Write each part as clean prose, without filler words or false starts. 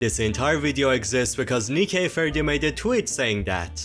This entire video exists because Nikkei Ferdi made a tweet saying that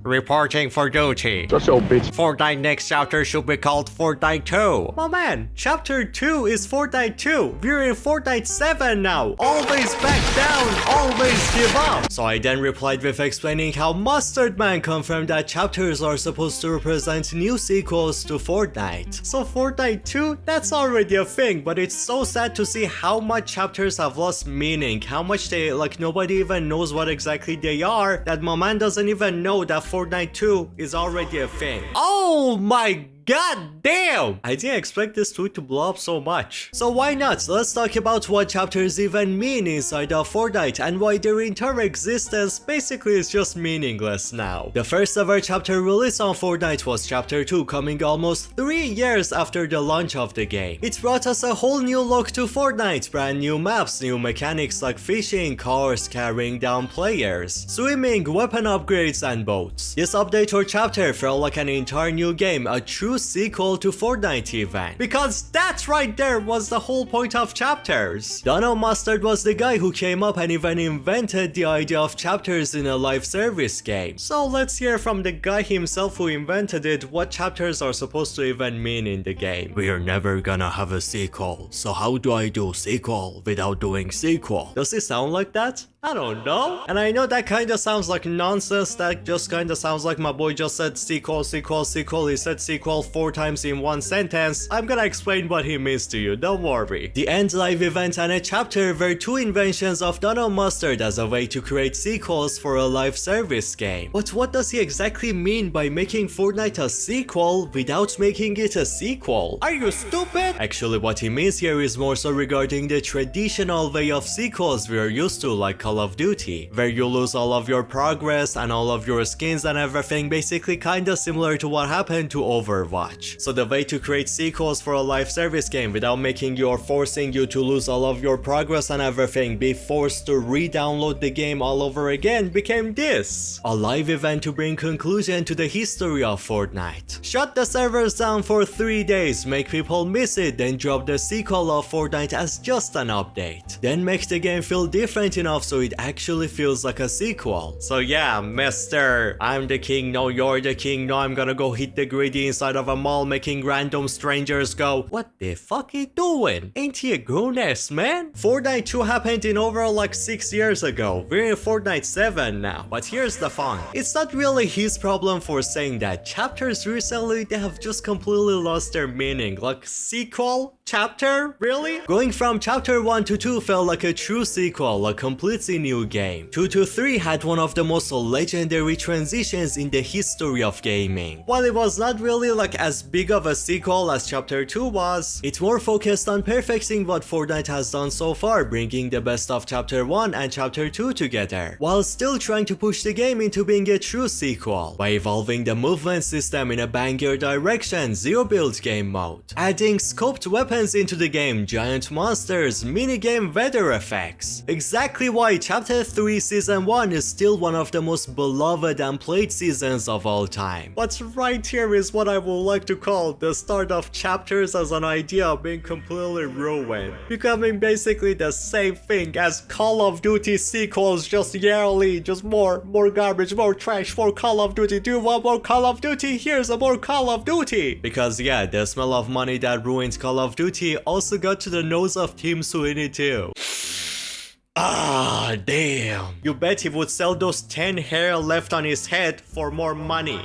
Reporting for duty. That's your bitch. Fortnite next chapter should be called Fortnite 2. oh man, chapter 2 is Fortnite 2. We're in Fortnite 7 now. Always back down, always give up. So I then replied with explaining how Mustard Man confirmed that chapters are supposed to represent new sequels to Fortnite. So Fortnite 2, that's already a thing, but it's so sad to see how much chapters have lost meaning, how much they, like, nobody even knows what exactly they are, that my man doesn't even know that Fortnite 2 is already a thing. Oh my god damn! I didn't expect this tweet to blow up so much. So why not? Let's talk about what chapters even mean inside of Fortnite and why their entire existence basically is just meaningless now. The first ever chapter released on Fortnite was chapter 2, coming almost 3 years after the launch of the game. It brought us a whole new look to Fortnite, brand new maps, new mechanics like fishing, cars, carrying down players, swimming, weapon upgrades and boats. This update or chapter felt like an entire new game, a true sequel to Fortnite event. Because that right there was the whole point of chapters. Donald Mustard was the guy who came up and even invented the idea of chapters in a live service game. So let's hear from the guy himself who invented it what chapters are supposed to even mean in the game. We're never gonna have a sequel, so how do I do sequel without doing sequel? Does it sound like that? I don't know. And I know that kinda sounds like nonsense, that just kinda sounds like my boy just said sequel, sequel, sequel. He said sequel 4 times in one sentence. I'm gonna explain what he means to you, don't worry. The End Live event and a chapter were 2 inventions of Donald Mustard as a way to create sequels for a live service game. But what does he exactly mean by making Fortnite a sequel without making it a sequel? Are you stupid? Actually, what he means here is more so regarding the traditional way of sequels we are used to, like Call of Duty, where you lose all of your progress and all of your skins and everything, basically kinda similar to what happened to Overwatch. So the way to create sequels for a live service game without making you or forcing you to lose all of your progress and everything, be forced to re-download the game all over again, became this. A live event to bring conclusion to the history of Fortnite. Shut the servers down for 3 days, make people miss it, then drop the sequel of Fortnite as just an update. Then make the game feel different enough so it actually feels like a sequel. So yeah, mister, I'm the king, no you're the king, no I'm gonna go hit the greedy inside of a mall making random strangers go, what the fuck he doing? Ain't he a grown-ass man? Fortnite 2 happened in overall like 6 years ago. We're in Fortnite 7 now. But here's the fun. It's not really his problem for saying that. Chapters recently, they have just completely lost their meaning. Like sequel? Chapter? Really? Going from chapter 1 to 2 felt like a true sequel, a completely new game. 2 to 3 had one of the most legendary transitions in the history of gaming. While it was not really like as big of a sequel as chapter 2 was, it more focused on perfecting what Fortnite has done so far, bringing the best of chapter 1 and chapter 2 together, while still trying to push the game into being a true sequel, by evolving the movement system in a banger direction, zero build game mode, adding scoped weapons into the game, giant monsters, minigame weather effects. Exactly why chapter 3 season 1 is still one of the most beloved and played seasons of all time. But right here is what I would like to call the start of chapters as an idea being completely ruined, becoming basically the same thing as Call of Duty sequels, just yearly, just more garbage, more trash for Call of Duty. Do you want more Call of Duty? Here's a more Call of Duty! Because yeah, the smell of money that ruined Call of Duty also got to the nose of Tim Sweeney too. Ah, damn. You bet he would sell those 10 hair left on his head for more money.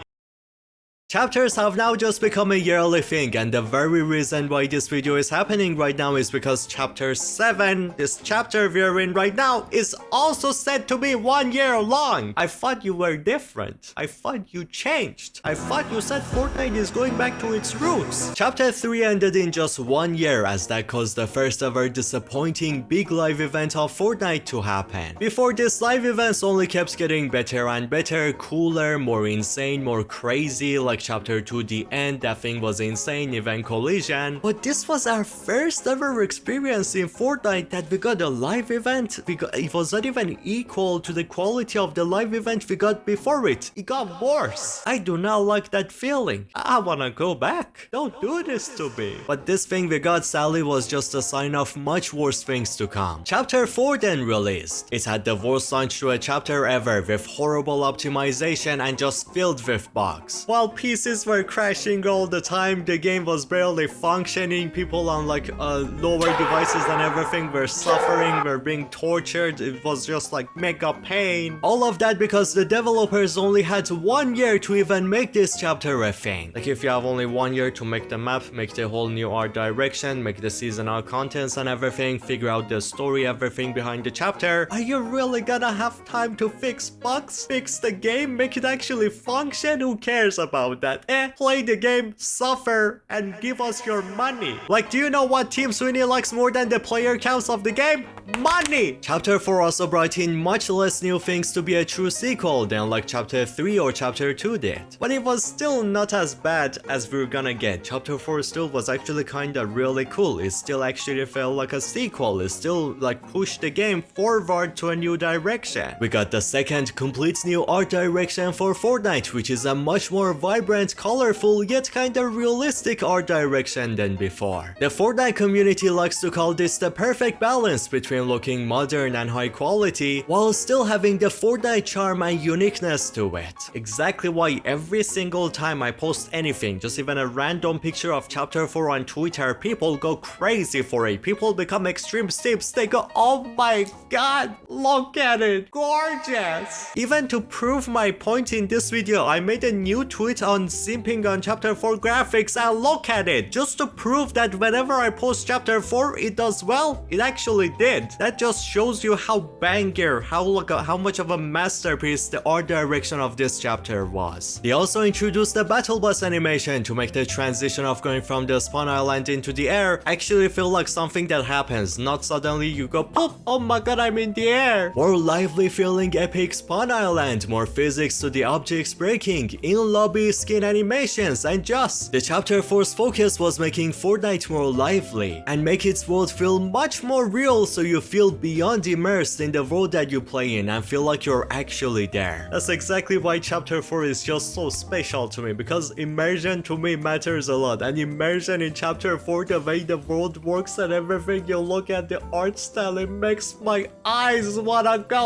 Chapters have now just become a yearly thing, and the very reason why this video is happening right now is because chapter 7, this chapter we're in right now, is also said to be 1 year long. I thought you were different. I thought you changed. I thought you said Fortnite is going back to its roots. Chapter 3 ended in just 1 year, as that caused the first ever disappointing big live event of Fortnite to happen. Before this, live events only kept getting better and better, cooler, more insane, more crazy, like like chapter 2, the end, that thing was insane, event collision. But this was our first ever experience in Fortnite that we got a live event. It was not even equal to the quality of the live event we got before it. It got worse. I do not like that feeling. I wanna go back. Don't do this to me. But this thing we got sadly was just a sign of much worse things to come. Chapter 4 then released. It had the worst launch to a chapter ever, with horrible optimization and just filled with bugs. While PCs were crashing all the time, the game was barely functioning. People on like lower devices and everything were suffering, were being tortured. It was just like mega pain. All of that because the developers only had 1 year to even make this chapter a thing. Like if you have only 1 year to make the map, make the whole new art direction, make the seasonal contents and everything, figure out the story, everything behind the chapter, are you really gonna have time to fix bugs, fix the game, make it actually function? Who cares about that? Play the game, suffer, and give us your money. Like, do you know what Team Sweeney likes more than the player counts of the game? Money! Chapter 4 also brought in much less new things to be a true sequel than like Chapter 3 or Chapter 2 did. But it was still not as bad as we were gonna get. Chapter 4 still was actually kinda really cool. It still actually felt like a sequel. It still like pushed the game forward to a new direction. We got the second complete new art direction for Fortnite, which is a much more vibrant, colorful, yet kinda realistic art direction than before. The Fortnite community likes to call this the perfect balance between looking modern and high quality while still having the Fortnite charm and uniqueness to it. Exactly why every single time I post anything, just even a random picture of Chapter 4 on Twitter, people go crazy for it. People become extreme simps. They go, oh my god, look at it, gorgeous. Even to prove my point in this video, I made a new tweet on simping on Chapter 4 graphics, and look at it. Just to prove that whenever I post Chapter 4, it does well. It actually did. That just shows you how banger, how much of a masterpiece the art direction of this chapter was. They also introduced the battle bus animation to make the transition of going from the spawn island into the air actually feel like something that happens, not suddenly you go poof, oh my god, I'm in the air. More lively feeling epic spawn island, more physics to the objects breaking, in-lobby skin animations, and just the chapter 4's focus was making Fortnite more lively and make its world feel much more real, so you feel beyond immersed in the world that you play in and feel like you're actually there. That's exactly why chapter 4 is just so special to me, because immersion to me matters a lot, and immersion in chapter 4, the way the world works and everything, you look at the art style, it makes my eyes wanna go.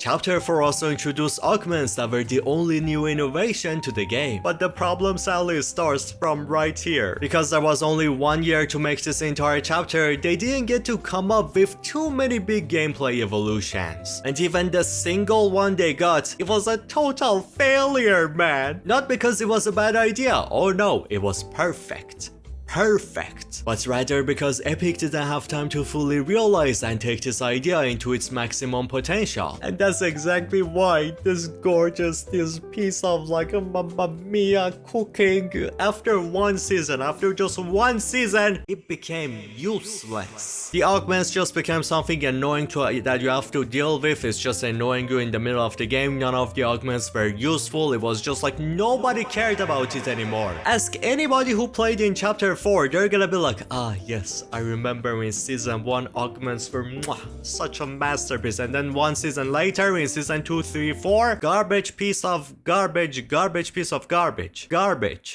Chapter 4 also introduced augments that were the only new innovation to the game. But the problem sadly starts from right here. Because there was only 1 year to make this entire chapter, they didn't get to come up with too many big gameplay evolutions. And even the single one they got, it was a total failure, man. Not because it was a bad idea, oh no, it was perfect. But rather because Epic didn't have time to fully realize and take this idea into its maximum potential. And that's exactly why this piece of like a Mamma Mia cooking, after just one season, it became useless. The augments just became something annoying that you have to deal with. It's just annoying you in the middle of the game. None of the augments were useful. It was just like nobody cared about it anymore. Ask anybody who played in chapter 4, they're gonna be like, ah yes, I remember in season 1 augments were such a masterpiece, and then 1 season later in season 2, 3, 4, garbage piece of garbage.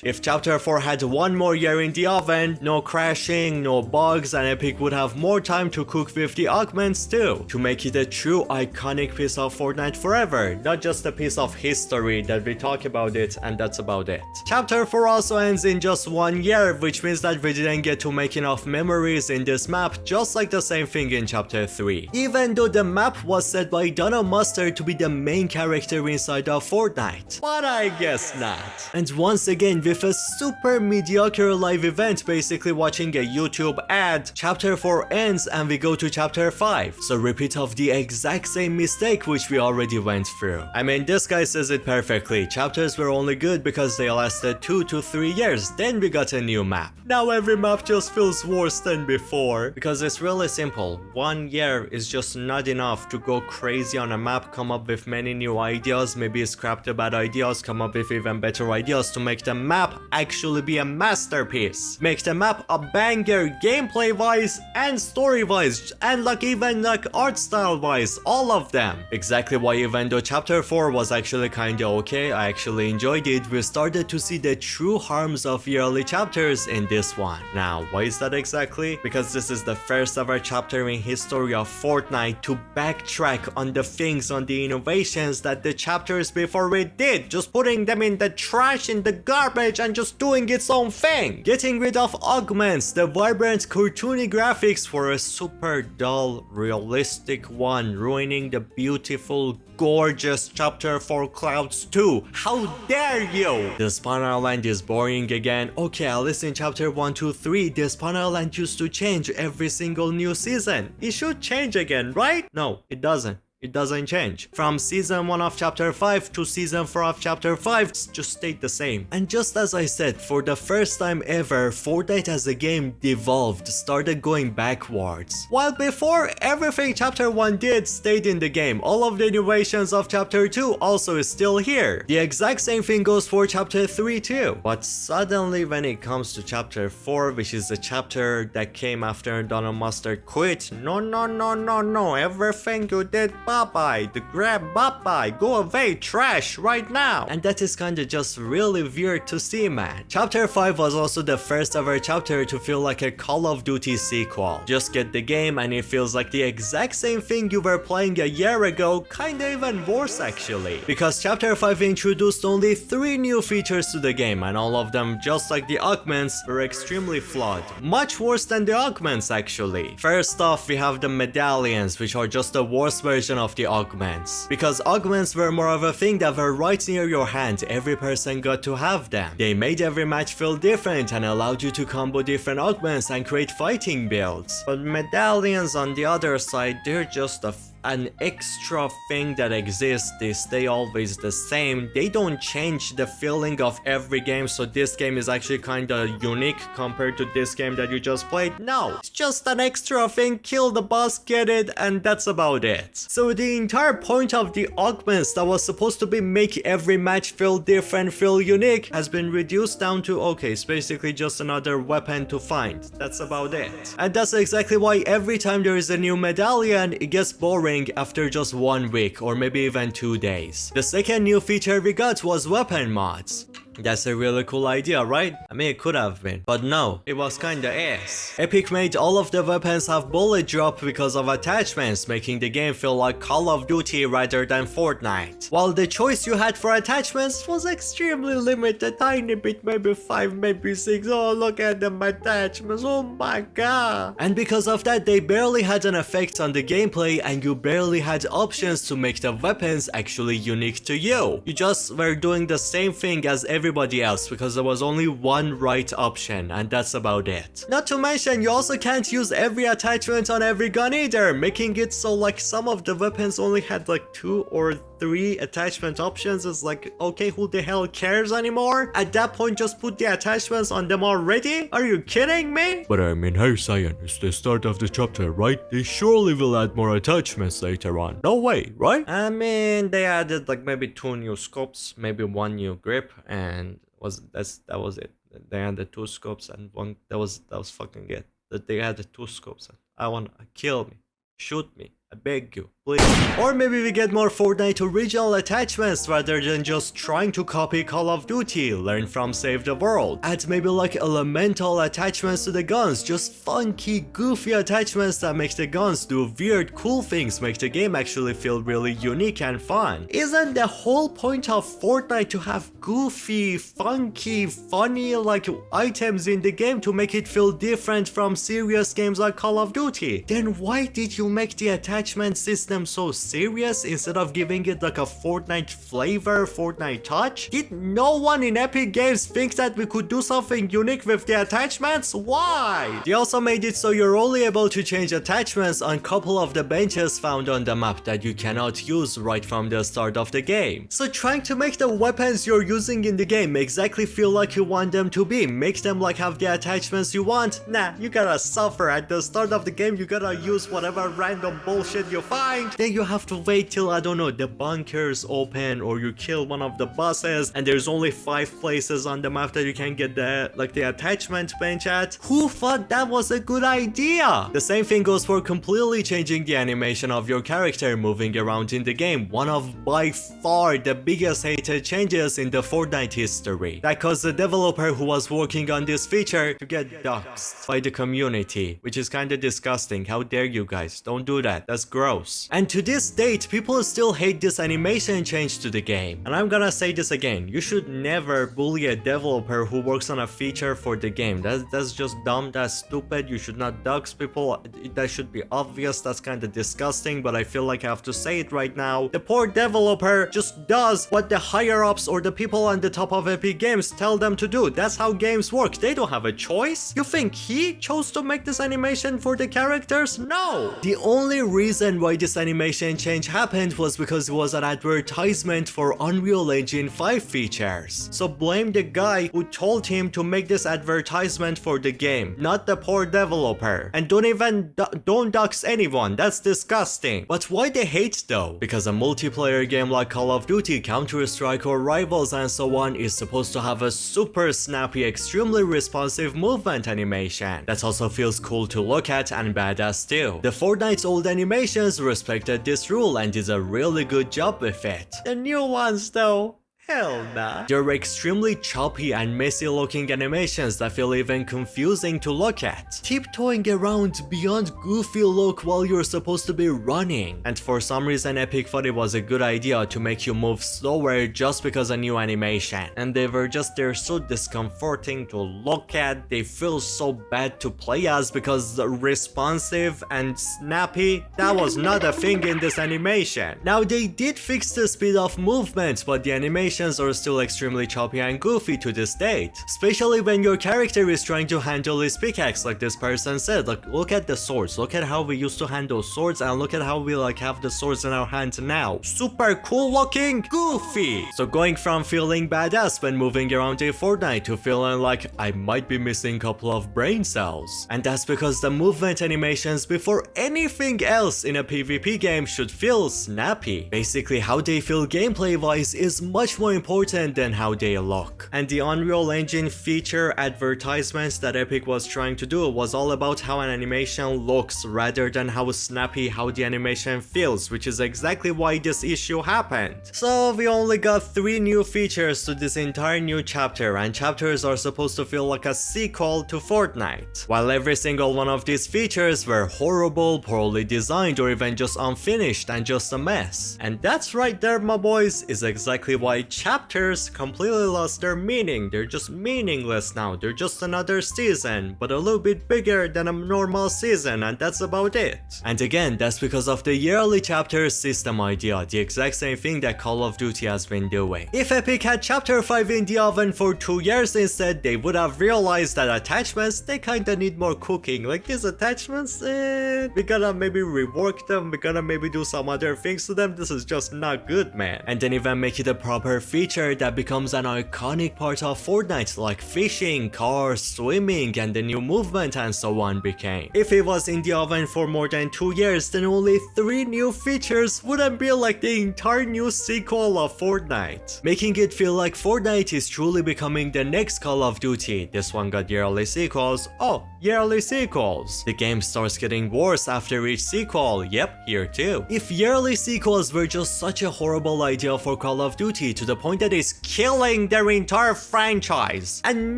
If chapter 4 had 1 more year in the oven, no crashing, no bugs, and Epic would have more time to cook with the augments too, to make it a true iconic piece of Fortnite forever, not just a piece of history that we talk about it and that's about it. Chapter 4 also ends in just 1 year, which means that we didn't get to make enough memories in this map, just like the same thing in chapter 3. Even though the map was set by Donna Mustard to be the main character inside of Fortnite. But I guess not. And once again, with a super mediocre live event, basically watching a YouTube ad, chapter 4 ends and we go to chapter 5. So repeat of the exact same mistake which we already went through. I mean, this guy says it perfectly. Chapters were only good because they lasted 2 to 3 years, then we got a new map. Now every map just feels worse than before. Because it's really simple. 1 year is just not enough to go crazy on a map, come up with many new ideas, maybe scrap the bad ideas, come up with even better ideas to make the map actually be a masterpiece. Make the map a banger gameplay wise and story wise, and like even like art style wise, all of them. Exactly why even though chapter 4 was actually kinda okay, I actually enjoyed it, we started to see the true harms of yearly chapters in this one. Now, why is that exactly? Because this is the first ever chapter in history of Fortnite to backtrack on the things, on the innovations that the chapters before it did, just putting them in the trash, in the garbage, and just doing its own thing. Getting rid of augments, the vibrant cartoony graphics for a super dull, realistic one, ruining the beautiful, gorgeous chapter 4 Clouds 2. How dare you! The Spawn Island is boring again. Okay, at least in chapter 1, 2, 3, the Spawn Island used to change every single new season. It should change again, right? No, it doesn't. It doesn't change. From season 1 of chapter 5 to season 4 of chapter 5, it's just stayed the same. And just as I said, for the first time ever, Fortnite as a game devolved, started going backwards. While before, everything chapter 1 did stayed in the game. All of the innovations of chapter 2 also is still here. The exact same thing goes for chapter 3 too. But suddenly when it comes to chapter 4, which is the chapter that came after Donald Mustard quit, no, everything you did, bye-bye, the grab, bye-bye, go away, trash, right now. And that is kinda just really weird to see, man. Chapter 5 was also the first ever chapter to feel like a Call of Duty sequel. Just get the game and it feels like the exact same thing you were playing a year ago, kinda even worse actually. Because chapter 5 introduced only 3 new features to the game, and all of them, just like the augments, were extremely flawed. Much worse than the augments actually. First off, we have the medallions, which are just the worst version of the augments. Because augments were more of a thing that were right near your hand, every person got to have them. They made every match feel different and allowed you to combo different augments and create fighting builds. But medallions on the other side, they're just an extra thing that exists. They stay always the same. They don't change the feeling of every game, so this game is actually kinda unique compared to this game that you just played. No, it's just an extra thing, kill the boss, get it, and that's about it. So the entire point of the augments that was supposed to be make every match feel different, feel unique, has been reduced down to, okay, it's basically just another weapon to find. That's about it. And that's exactly why every time there is a new medallion, it gets boring after just 1 week or maybe even 2 days. The second new feature we got was weapon mods. That's a really cool idea, right? I mean, it could have been, but no, it was kinda ass. Epic made all of the weapons have bullet drop because of attachments, making the game feel like Call of Duty rather than Fortnite. While the choice you had for attachments was extremely limited, tiny bit, maybe 5, maybe 6. Oh, look at them attachments, oh my god. And because of that, they barely had an effect on the gameplay, and you barely had options to make the weapons actually unique to you. You just were doing the same thing as everybody else because there was only one right option, and that's about it. Not to mention, you also can't use every attachment on every gun either, making it so like some of the weapons only had like 2 or 3 attachment options. Is like, okay, who the hell cares anymore? At that point, just put the attachments on them already? Are you kidding me? But I mean, hey Scyan, it's the start of the chapter, right? They surely will add more attachments later on. No way, right? I mean, they added like maybe 2 new scopes, maybe 1 new grip, and that was it. They added 2 scopes and 1. That was fucking it. That they added 2 scopes. I want to kill me, shoot me. I beg you, please. Or maybe we get more Fortnite original attachments rather than just trying to copy Call of Duty, learn from Save the World. Add maybe like elemental attachments to the guns, just funky, goofy attachments that make the guns do weird, cool things, make the game actually feel really unique and fun. Isn't the whole point of Fortnite to have goofy, funky, funny like items in the game to make it feel different from serious games like Call of Duty? Then why did you make the attachments attachment system so serious instead of giving it like a Fortnite flavor, Fortnite touch? Did no one in Epic Games think that we could do something unique with the attachments? Why? They also made it so you're only able to change attachments on a couple of the benches found on the map that you cannot use right from the start of the game. So trying to make the weapons you're using in the game exactly feel like you want them to be, make them like have the attachments you want? Nah, you gotta suffer. At the start of the game you gotta use whatever random bullshit you find. Then you have to wait till, I don't know, the bunkers open or you kill one of the bosses and there's only 5 places on the map that you can get the attachment bench at. Who thought that was a good idea? The same thing goes for completely changing the animation of your character moving around in the game. One of by far the biggest hated changes in the Fortnite history. That caused the developer who was working on this feature to get doxxed by the community, which is kinda disgusting. How dare you guys? Don't do that. That's gross. And to this date, people still hate this animation change to the game. And I'm gonna say this again. You should never bully a developer who works on a feature for the game. That's just dumb. That's stupid. You should not dox people. That should be obvious. That's kinda disgusting, but I feel like I have to say it right now. The poor developer just does what the higher-ups or the people on the top of Epic Games tell them to do. That's how games work. They don't have a choice. You think he chose to make this animation for the characters? No! The only reason why this animation change happened was because it was an advertisement for Unreal Engine 5 features. So blame the guy who told him to make this advertisement for the game, not the poor developer. And don't dox anyone. That's disgusting. But why the hate though? Because a multiplayer game like Call of Duty, Counter-Strike or Rivals and so on is supposed to have a super snappy, extremely responsive movement animation that also feels cool to look at and badass too. The Fortnite's old animations respected this rule and did a really good job with it. The new ones though, hell nah. They're extremely choppy and messy looking animations that feel even confusing to look at. Tiptoeing around beyond goofy look while you're supposed to be running. And for some reason Epic thought it was a good idea to make you move slower just because of new animation. And they're so discomforting to look at. They feel so bad to play as because responsive and snappy, that was not a thing in this animation. Now they did fix the speed of movement, but the animation are still extremely choppy and goofy to this date. Especially when your character is trying to handle his pickaxe like this person said. Like, look at the swords. Look at how we used to handle swords and look at how we like have the swords in our hands now. Super cool looking, goofy. So going from feeling badass when moving around in Fortnite to feeling like I might be missing a couple of brain cells. And that's because the movement animations before anything else in a PvP game should feel snappy. Basically how they feel gameplay wise is much more important than how they look. And the Unreal Engine feature advertisements that Epic was trying to do was all about how an animation looks rather than how snappy how the animation feels, which is exactly why this issue happened. So we only got 3 new features to this entire new chapter, and chapters are supposed to feel like a sequel to Fortnite. While every single one of these features were horrible, poorly designed, or even just unfinished and just a mess. And that's right there, my boys, is exactly why chapters completely lost their meaning. They're just meaningless now. They're just another season, but a little bit bigger than a normal season, and that's about it. And again, that's because of the yearly chapters system idea, the exact same thing that Call of Duty has been doing. If Epic had chapter 5 in the oven for 2 years instead, they would have realized that attachments, they kinda need more cooking. Like these attachments, we gotta maybe rework them, we gotta maybe do some other things to them. This is just not good, man. And then even make it a proper feature that becomes an iconic part of Fortnite, like fishing, cars, swimming, and the new movement and so on became. If it was in the oven for more than 2 years, then only 3 new features wouldn't be like the entire new sequel of Fortnite, making it feel like Fortnite is truly becoming the next Call of Duty. This one got yearly sequels. Oh, yearly sequels. The game starts getting worse after each sequel. Yep, here too. If yearly sequels were just such a horrible idea for Call of Duty to the point that it's killing their entire franchise and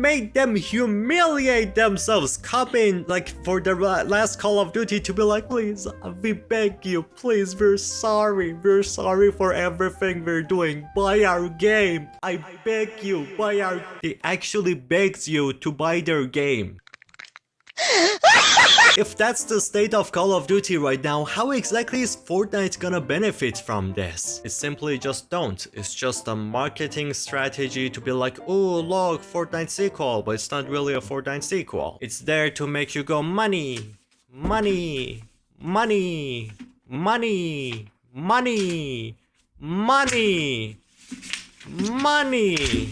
made them humiliate themselves, coming like for the last Call of Duty to be like, please, we beg you, please, we're sorry for everything we're doing, buy our game, I beg you, buy our... He actually begs you to buy their game. If that's the state of Call of Duty right now, how exactly is Fortnite gonna benefit from this? It simply just don't. It's just a marketing strategy to be like, oh look, Fortnite sequel, but it's not really a Fortnite sequel. It's there to make you go money, money, money, money, money, money, money.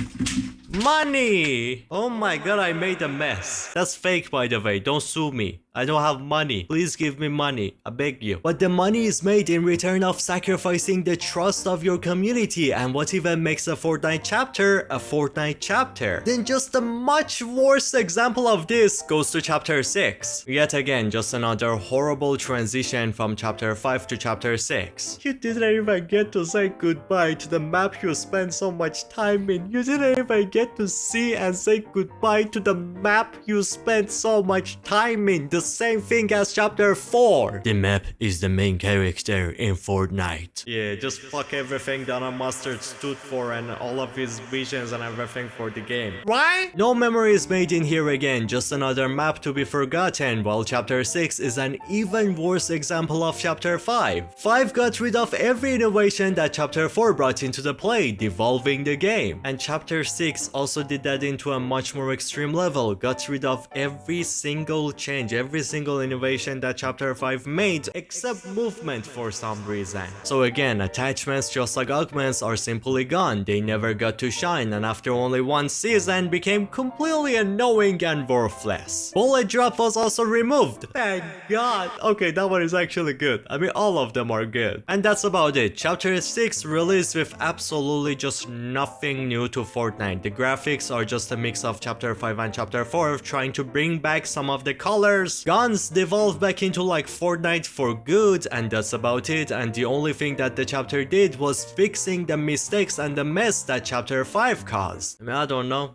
Money! Oh my god, I made a mess. That's fake, by the way. Don't sue me. I don't have money. Please give me money. I beg you. But the money is made in return of sacrificing the trust of your community, and what even makes a Fortnite chapter a Fortnite chapter? Then just a much worse example of this goes to chapter 6. Yet again, just another horrible transition from chapter 5 to chapter 6. You didn't even get to say goodbye to the map you spent so much time in. You didn't even get to see and say goodbye to the map you spent so much time in. The same thing as chapter 4. The map is the main character in Fortnite. Yeah, just fuck everything Donna Mustard stood for and all of his visions and everything for the game. Right? No memory is made in here again, just another map to be forgotten, while chapter 6 is an even worse example of chapter 5. 5 got rid of every innovation that chapter 4 brought into the play, devolving the game. And chapter 6 also did that into a much more extreme level, got rid of every single change, every single innovation that chapter 5 made, except movement for some reason. So again, attachments just like augments are simply gone. They never got to shine, and after only one season became completely annoying and worthless. Bullet drop was also removed. Thank god. Okay, that one is actually good. I mean, all of them are good. And that's about it. Chapter 6 released with absolutely just nothing new to Fortnite. The graphics are just a mix of chapter 5 and chapter 4 trying to bring back some of the colors. Guns devolved back into like Fortnite for good, and that's about it. And the only thing that the chapter did was fixing the mistakes and the mess that chapter 5 caused. I mean, I don't know.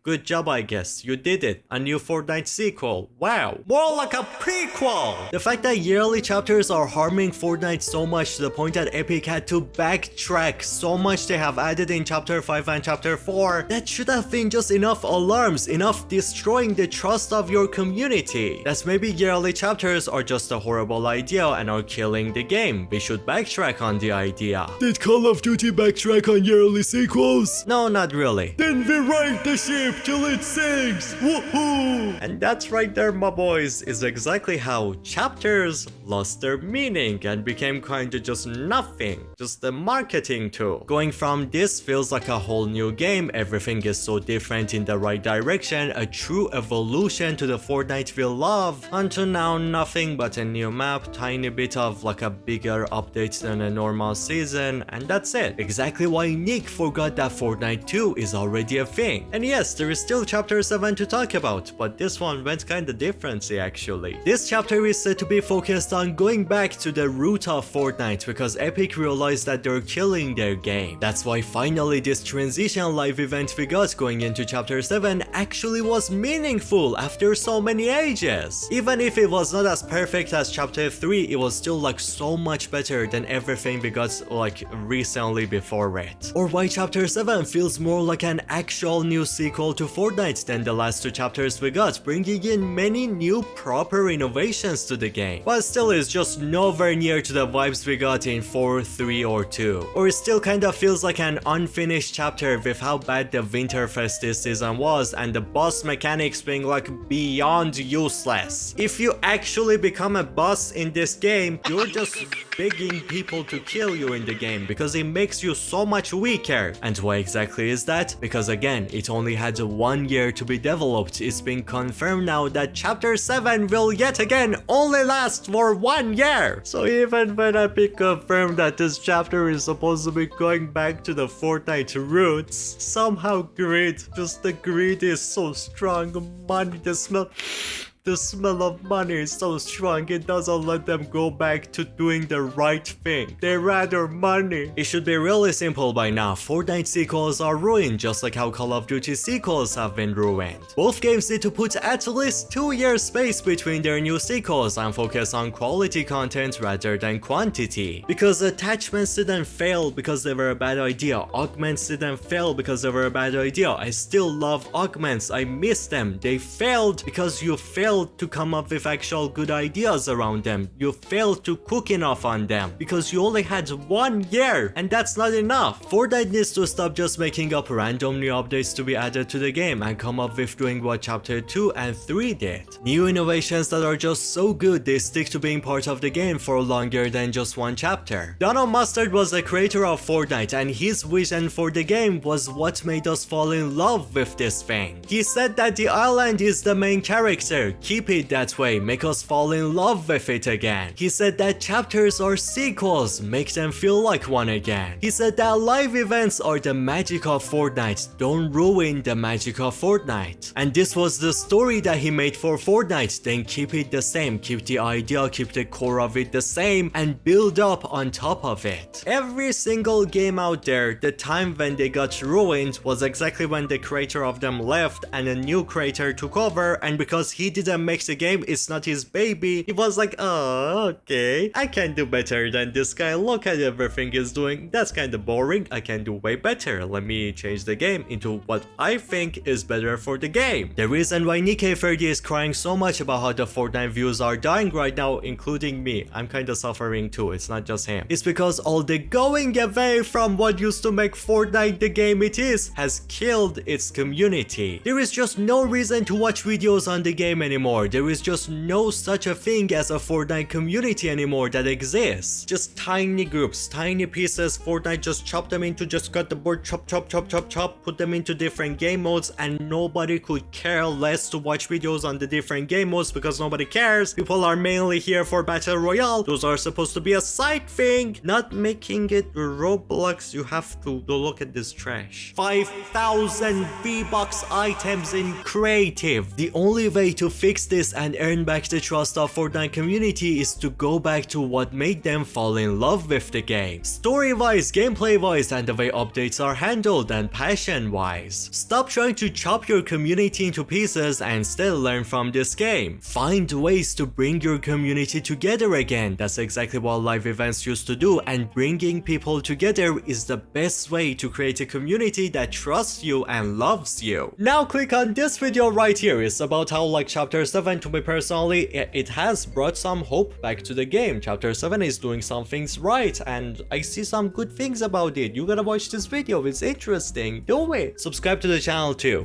Good job, I guess. You did it. A new Fortnite sequel. Wow. More like a prequel! The fact that yearly chapters are harming Fortnite so much to the point that Epic had to backtrack so much they have added in chapter 5 and chapter 4, that should have been just enough alarms, enough destroying the trust of your community. That maybe yearly chapters are just a horrible idea and are killing the game. We should backtrack on the idea. Did Call of Duty backtrack on yearly sequels? No, not really. Then we right the ship till it sinks! Woohoo! And that's right there, my boys, is exactly how chapters lost their meaning and became kinda just nothing. Just a marketing tool. Going from this feels like a whole new game, everything is so different in the right direction, a true evolution to the Fortnite we love, until now nothing but a new map, tiny bit of like a bigger update than a normal season, and that's it. Exactly why Nick forgot that Fortnite 2 is already a thing. And yes, there is still chapter 7 to talk about, but this one went kinda differently actually. This chapter is said to be focused on going back to the root of Fortnite because Epic realized that they're killing their game. That's why finally this transition live event we got going into chapter 7 actually was meaningful after so many ages. Even if it was not as perfect as chapter 3, it was still like so much better than everything we got like recently before it. Or why chapter 7 feels more like an actual new sequel to Fortnite than the last 2 chapters we got, bringing in many new proper innovations to the game, but still is just nowhere near to the vibes we got in 4, 3 or 2. Or it still kinda feels like an unfinished chapter with how bad the Winterfest this season was and the boss mechanics being like beyond useless. If you actually become a boss in this game, you're just begging people to kill you in the game because it makes you so much weaker. And why exactly is that? Because again, it only had 1 year to be developed. It's been confirmed now that chapter 7 will yet again only last for 1 year. So even when Epic confirmed that this chapter is supposed to be going back to the Fortnite roots, somehow greed, just the greed is so strong. Money, the smell of money is so strong, it doesn't let them go back to doing the right thing. They rather money. It should be really simple by now. Fortnite sequels are ruined just like how Call of Duty sequels have been ruined. Both games need to put at least 2 years space between their new sequels and focus on quality content rather than quantity. Because attachments didn't fail because they were a bad idea. Augments didn't fail because they were a bad idea. I still love augments. I miss them. They failed because you failed failed to come up with actual good ideas around them. You failed to cook enough on them because you only had 1 year, and that's not enough. Fortnite needs to stop just making up random new updates to be added to the game and come up with doing what chapter 2 and 3 did. New innovations that are just so good they stick to being part of the game for longer than just one chapter. Donald Mustard was the creator of Fortnite, and his vision for the game was what made us fall in love with this thing. He said that the island is the main character, keep it that way, make us fall in love with it again. He said that chapters are sequels, make them feel like one again. He said that live events are the magic of Fortnite, don't ruin the magic of Fortnite. And this was the story that he made for Fortnite, then keep it the same, keep the idea, keep the core of it the same, and build up on top of it. Every single game out there, the time when they got ruined was exactly when the creator of them left and a new creator took over, and because he didn't make the game, it's not his baby, he was like, oh, okay, I can do better than this guy, look at everything he's doing, that's kinda boring, I can do way better, let me change the game into what I think is better for the game. The reason why Nikkei30 is crying so much about how the Fortnite views are dying right now, including me, I'm kinda suffering too, it's not just him, it's because all the going away from what used to make Fortnite the game it is has killed its community. There is just no reason to watch videos on the game anymore. There is just no such a thing as a Fortnite community anymore that exists. Just tiny groups, tiny pieces. Fortnite just chop them into, just cut the board, chop, chop, chop, chop, chop, put them into different game modes, and nobody could care less to watch videos on the different game modes because nobody cares. People are mainly here for Battle Royale. Those are supposed to be a side thing, not making it Roblox. You have to look at this trash. 5,000 V-Bucks items in creative. The only way to fix this and earn back the trust of Fortnite community is to go back to what made them fall in love with the game. Story-wise, gameplay-wise, and the way updates are handled, and passion-wise. Stop trying to chop your community into pieces and still learn from this game. Find ways to bring your community together again. That's exactly what live events used to do, and bringing people together is the best way to create a community that trusts you and loves you. Now click on this video right here. It's about how like chapter 7, to me personally, it has brought some hope back to the game. Chapter 7 is doing some things right, and I see some good things about it. You gotta watch this video, it's interesting. Do it. Subscribe to the channel too.